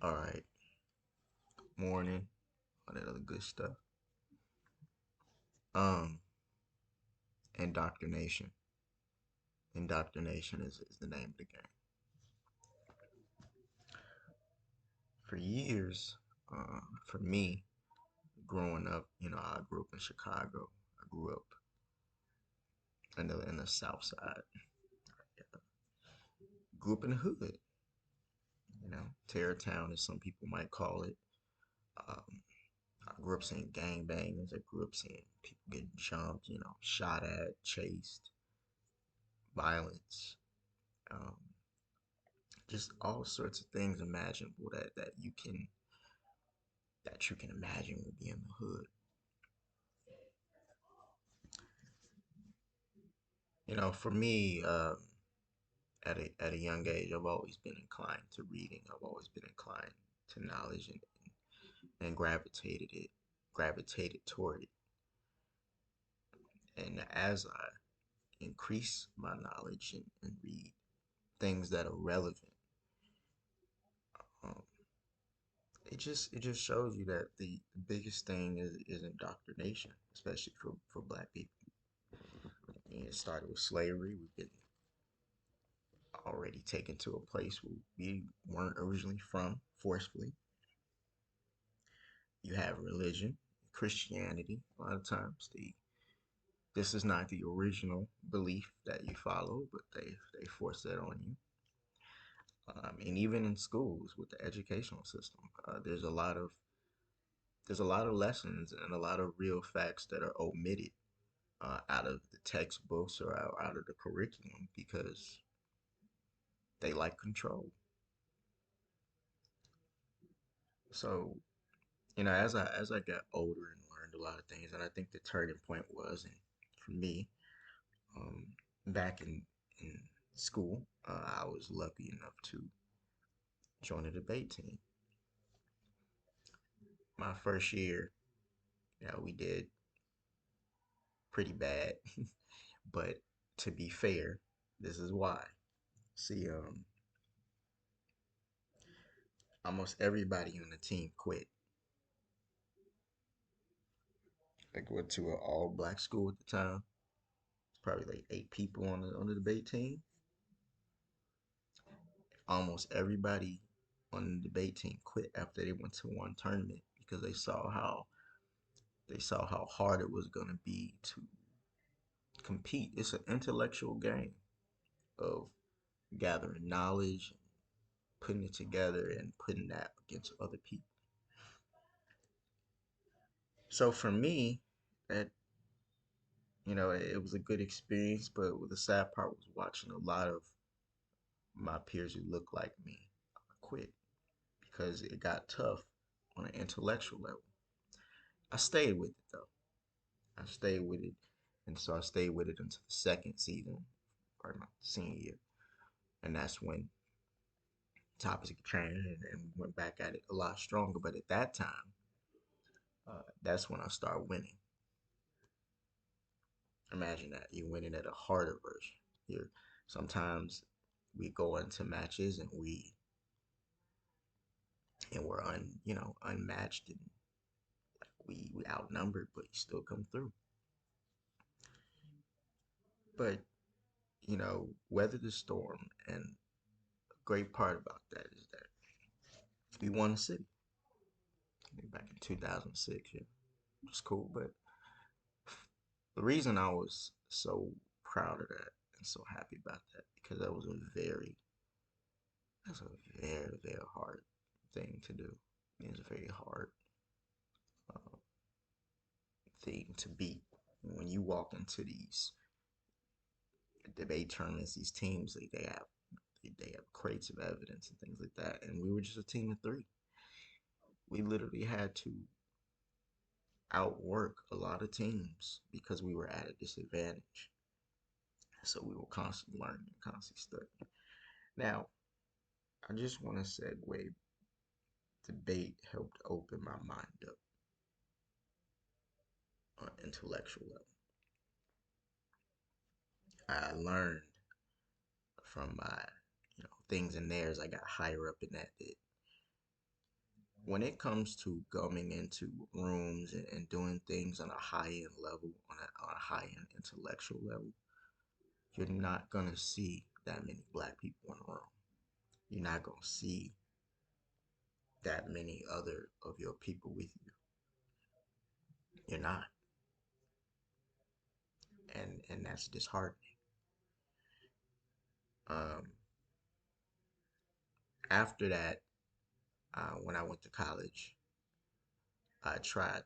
All right, morning, all that other good stuff. Um, indoctrination. Indoctrination is the name of the game. For years, for me, growing up, I grew up in Chicago. I grew up in the South Side. Grew up in the hood. Terrortown, as some people might call it. Um, I grew up seeing gangbangs. I grew up seeing people getting jumped, shot at, chased, violence. Um, just all sorts of things imaginable that you can imagine will be in the hood. For me, at a young age, I've always been inclined to reading. I've always been inclined to knowledge and gravitated toward it. And as I increase my knowledge and read things that are relevant, um, it just shows you that the biggest thing is indoctrination, especially for black people. And it started with slavery. We've been already taken to a place where we weren't originally from forcefully. You have religion, Christianity. A lot of times, this is not the original belief that you follow, but they force that on you. And even in schools with the educational system, there's a lot of lessons and a lot of real facts that are omitted out of the textbooks or out of the curriculum because they like control. So as I got older and learned a lot of things, and I think the turning point was, and for me, um, back in school, I was lucky enough to join a debate team. My first year, we did pretty bad, but to be fair, this is why. See, almost everybody on the team quit. I went to an all black school at the time. It's probably like 8 people on the debate team. Almost everybody on the debate team quit after they went to one tournament because they saw how hard it was going to be to compete. It's an intellectual game of gathering knowledge, putting it together, and putting that against other people. So for me, that it was a good experience, but the sad part was watching a lot of my peers who looked like me quit because it got tough on an intellectual level. I stayed with it though. I stayed with it, and so I stayed with it until the second season, or my senior year, and that's when topics changed and we went back at it a lot stronger. But at that time, that's when I started winning. Imagine that you're winning at a harder version. You're sometimes we go into matches and we're unmatched and we outnumbered, but you still come through. But weather the storm, and a great part about that is that we won the city back in 2006. Yeah, it was cool. But the reason I was so proud of that and so happy about that because that's a very hard thing to do. It's a very hard uh, thing to beat. When you walk into these debate tournaments, these teams, they have crates of evidence and things like that, and we were just a team of three. We literally had to outwork a lot of teams because we were at a disadvantage. So we were constantly learning and constantly studying. Now, I just want to segue. Debate helped open my mind up on an intellectual level. I learned from my things in there as I got higher up in that. when it comes to going into rooms and doing things on a high end level, on a high end intellectual level, you're not gonna see that many black people in a room. You're not gonna see that many other of your people with you. You're not, and that's disheartening. Um, After that, when I went to college, I tried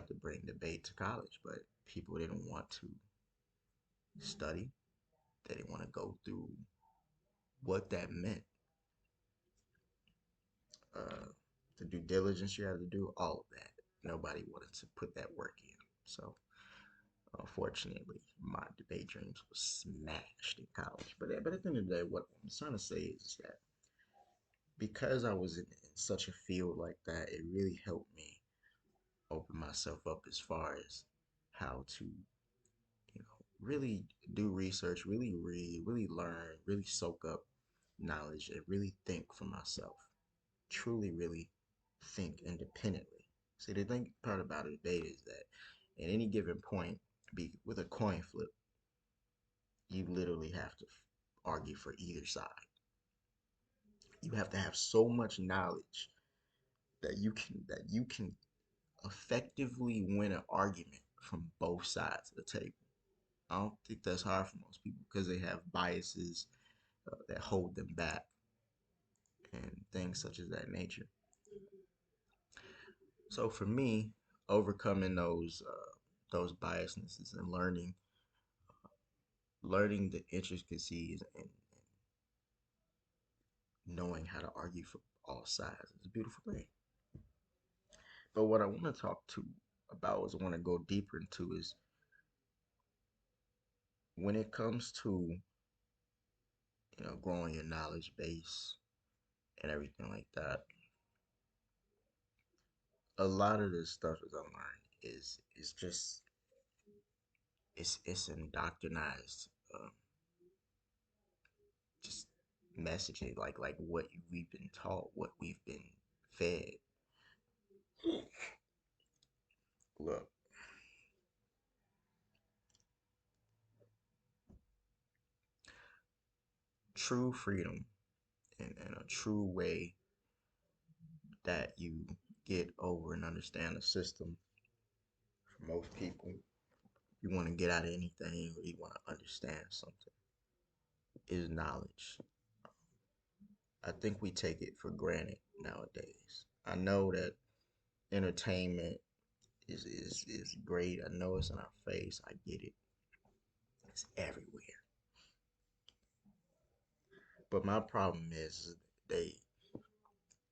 to bring debate to college, but people didn't want to study. They didn't want to go through what that meant, uh, the due diligence you had to do, all of that. Nobody wanted to put that work in. So, unfortunately, my debate dreams was smashed in college. But at the end of the day, what I'm trying to say is that because I was in such a field like that, it really helped me open myself up as far as how to, really do research, really read, really learn, really soak up knowledge, and really think for myself. Truly, really think independently. See, the thing part about a debate is that at any given point, be with a coin flip, you literally have to argue for either side. You have to have so much knowledge that you can effectively win an argument from both sides of the table. I don't think that's hard for most people because they have biases that hold them back and things such as that nature. So for me, overcoming those biasnesses and learning the intricacies and knowing how to argue for all sides is a beautiful thing. But what I want to talk to about is I want to go deeper into is when it comes to growing your knowledge base and everything like that. A lot of this stuff that I learned is just it's indoctrinized, just messaging like what we've been taught, what we've been fed. Look, true freedom and a true way that you get over and understand the system for most people. You want to get out of anything or you want to understand something is knowledge. I think we take it for granted nowadays. I know that entertainment is great. I know it's in our face. I get it. It's everywhere. But my problem is they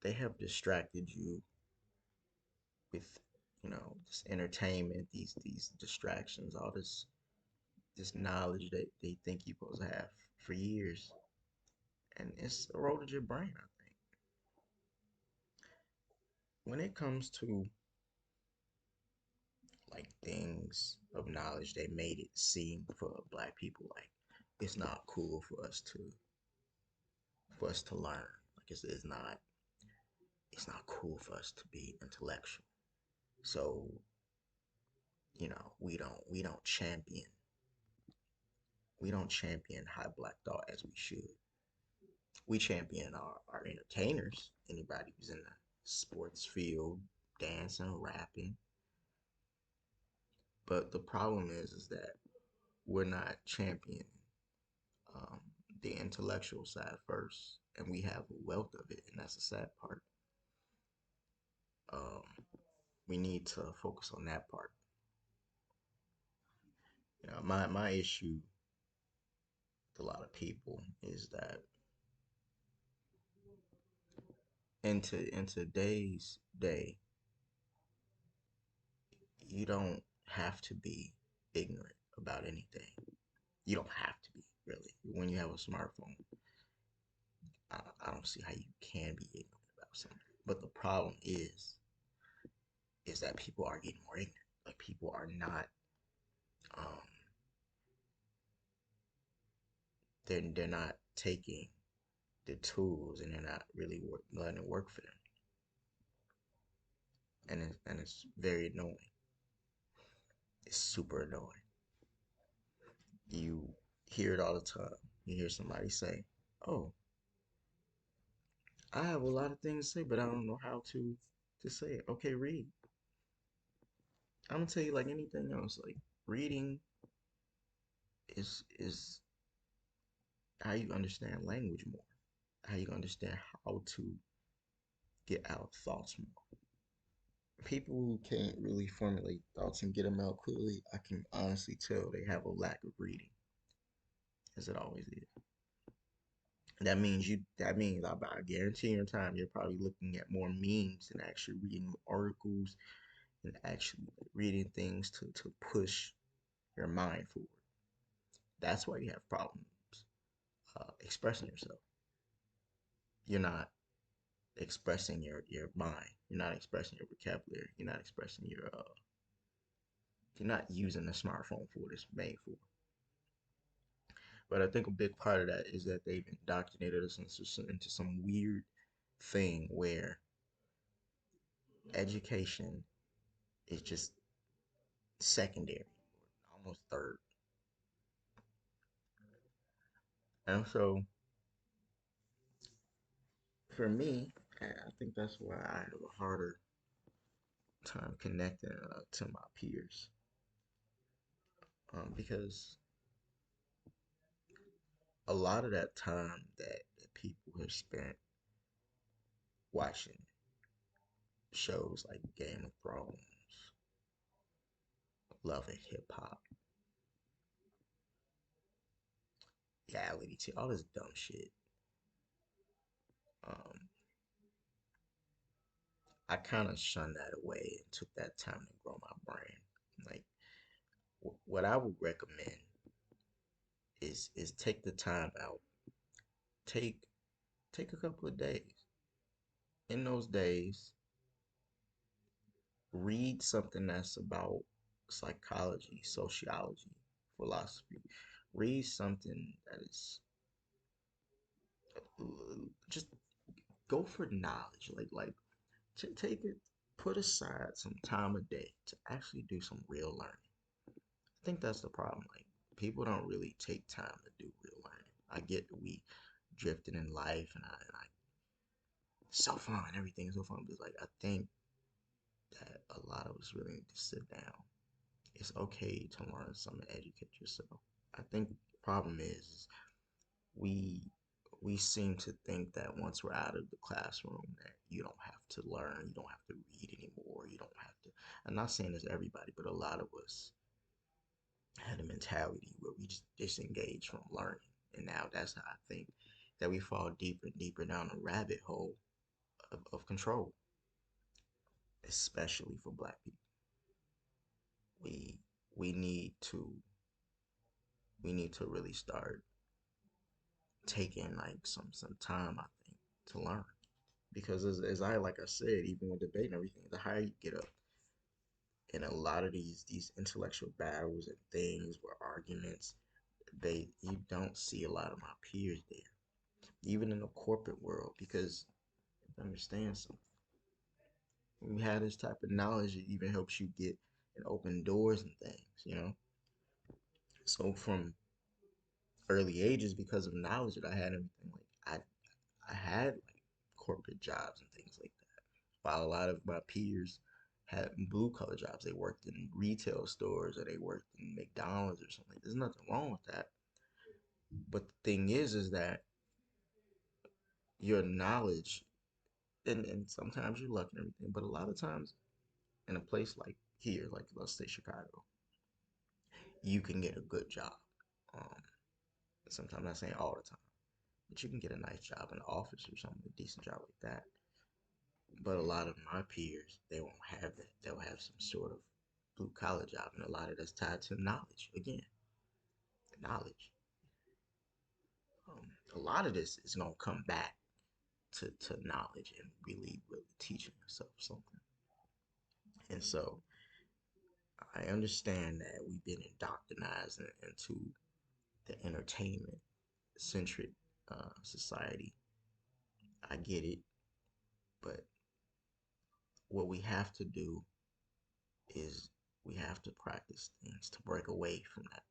they have distracted you with this entertainment, these distractions, all this knowledge that they think you're supposed to have for years, and it's eroded your brain. I think when it comes to like things of knowledge, they made it seem for black people like it's not cool for us to learn. Like it's not cool for us to be intellectual. So we don't champion high black thought as we should. We champion our entertainers, anybody who's in the sports field, dancing, rapping. But the problem is that we're not championing um, the intellectual side first, and we have a wealth of it, and that's the sad part. Um, we need to focus on that part. My issue with a lot of people is that in today's day, you don't have to be ignorant about anything. You don't have to be really. When you have a smartphone, I don't see how you can be ignorant about something. But the problem is that people are getting more ignorant. Like people are not um they're not taking the tools and they're not really letting it work for them, and it's very annoying. It's super annoying. You hear it all the time. You hear somebody say, "Oh, I have a lot of things to say, but I don't know how to say it." Okay, read. I'm gonna tell you like anything else. Like reading is how you understand language more, how you understand how to get out thoughts more. People who can't really formulate thoughts and get them out clearly, I can honestly tell they have a lack of reading, as it always is. That means I guarantee in time you're probably looking at more memes than actually reading articles and actually reading things to push your mind forward. That's why you have problems expressing yourself. You're not expressing your mind. You're not expressing your vocabulary. You're not using the smartphone for what it's made for. But I think a big part of that is that they've indoctrinated us into some weird thing where education is just secondary, almost third. And so for me, I think that's why I have a harder time connecting to my peers, because a lot of that time that people have spent watching shows like Game of Thrones, Love and Hip Hop, reality TV, all this dumb shit. Um, I kind of shunned that away and took that time to grow my brain. Like what I would recommend is take the time out. Take take a couple of days. In those days, read something that's about psychology, sociology, philosophy. Read something that is just go for knowledge. Take it, put aside some time a day to actually do some real learning. I think that's the problem. Like people don't really take time to do real learning. I get that we drifting in life and I so fun, everything is so fun, but like I think that a lot of us really need to sit down. It's okay to learn something, educate yourself. I think the problem is we we seem to think that once we're out of the classroom that you don't have to learn, you don't have to read anymore, you don't have to. I'm not saying it's everybody, but a lot of us had a mentality where we just disengage from learning. And now that's how I think that we fall deeper and deeper down a rabbit hole of control, especially for black people. We we need to we need to really start taking like some time, I think, to learn. Because as I like I said, even with debate and everything, the higher you get up in a lot of these intellectual battles and things or arguments, they you don't see a lot of my peers there, even in the corporate world, because understand something. When you have this type of knowledge, it even helps you get and open doors and things. So from early ages, because of knowledge that I had and everything, like I had like corporate jobs and things like that. While a lot of my peers had blue collar jobs, they worked in retail stores or they worked in McDonald's or something. There's nothing wrong with that. But the thing is that your knowledge and sometimes you're lucky and everything, but a lot of times in a place like here, like let's say Chicago, you can get a good job. Um, Sometimes I'm not saying all the time, but you can get a nice job in the office or something, a decent job like that. But a lot of my peers, they won't have that. They'll have some sort of blue collar job, and a lot of that's tied to knowledge. Again, knowledge. A lot of this is gonna come back to knowledge and really teaching yourself something. And so I understand that we've been indoctrinized into the entertainment centric society, I get it, but what we have to do is we have to practice things to break away from that.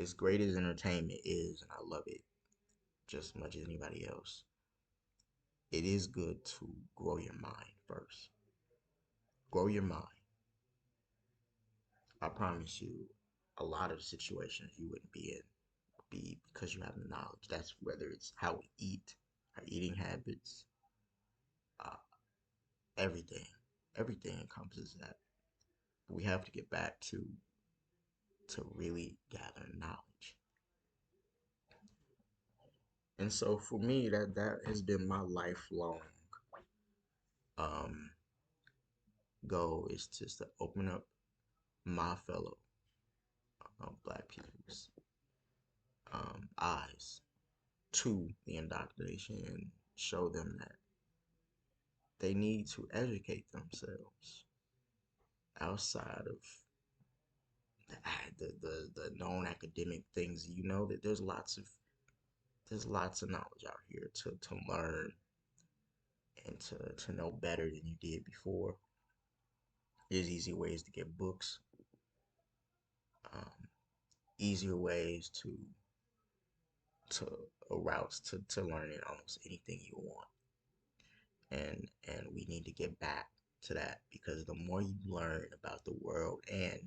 As great as entertainment is, and I love it just as much as anybody else, it is good to grow your mind first. Grow your mind. I promise you, a lot of situations you wouldn't be in be because you have the knowledge. That's whether it's how we eat, our eating habits, uh, everything. Everything encompasses that. But we have to get back to really gather knowledge. And so for me, that has been my lifelong um, goal is just to open up my fellow black people's eyes to the indoctrination and show them that they need to educate themselves outside of the known academic things. You know that there's lots of knowledge out here to learn and to know better than you did before. There's easy ways to get books, um, easier ways to routes to learning almost anything you want. And we need to get back to that because the more you learn about the world and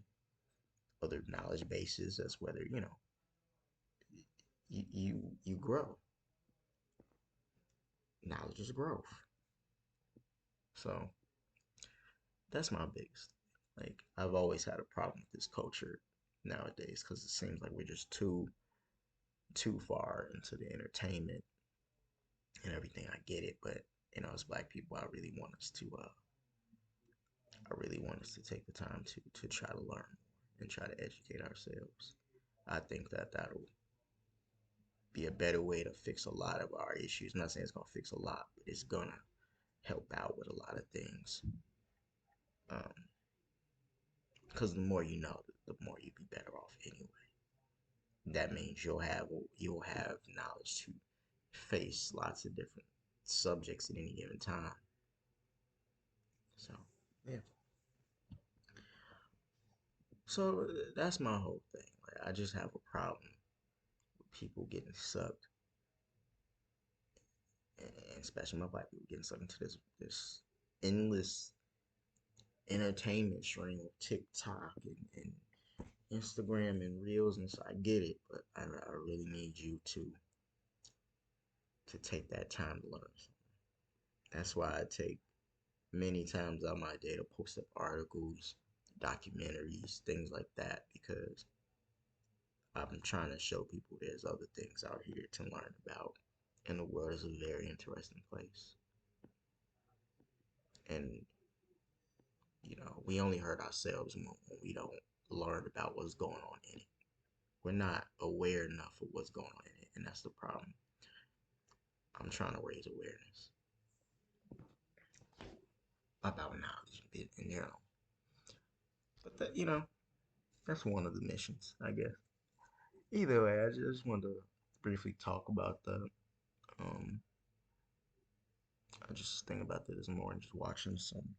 other knowledge bases, that's whether you grow. Knowledge is growth. So that's my biggest. Like I've always had a problem with this culture nowadays because it seems like we're just too far into the entertainment and everything. I get it, but as black people, I really want us to take the time to try to learn more and try to educate ourselves. I think that that'll be a better way to fix a lot of our issues. I'm not saying it's gonna fix a lot, but it's gonna help out with a lot of things. Um, because the more you know, the more you'll be better off anyway. That means you'll have knowledge to face lots of different subjects at any given time. So yeah. So that's my whole thing. Like I just have a problem with people getting sucked, and especially my black people getting sucked into this endless entertainment stream of TikTok and Instagram and Reels, and so I get it, but I really need you to take that time to learn. That's why I take many times out my day to post up articles, documentaries, things like that, because I'm trying to show people there's other things out here to learn about, and the world is a very interesting place. And we only hurt ourselves when we don't learn about what's going on in it. We're not aware enough of what's going on in it, and that's the problem. I'm trying to raise awareness about knowledge in general. But that's one of the missions, I guess. Either way, I just wanted to briefly talk about the. Um, I just think about that this morning, just watching some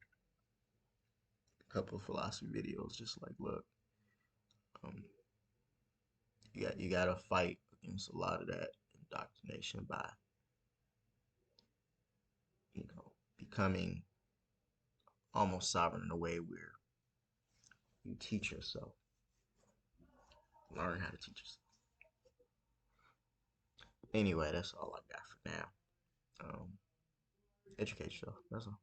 couple of philosophy videos. Just like, look, um, you got to fight against a lot of that indoctrination by becoming almost sovereign in a way where you teach yourself, learn how to teach yourself. Anyway, that's all I got for now. Educate yourself. That's all.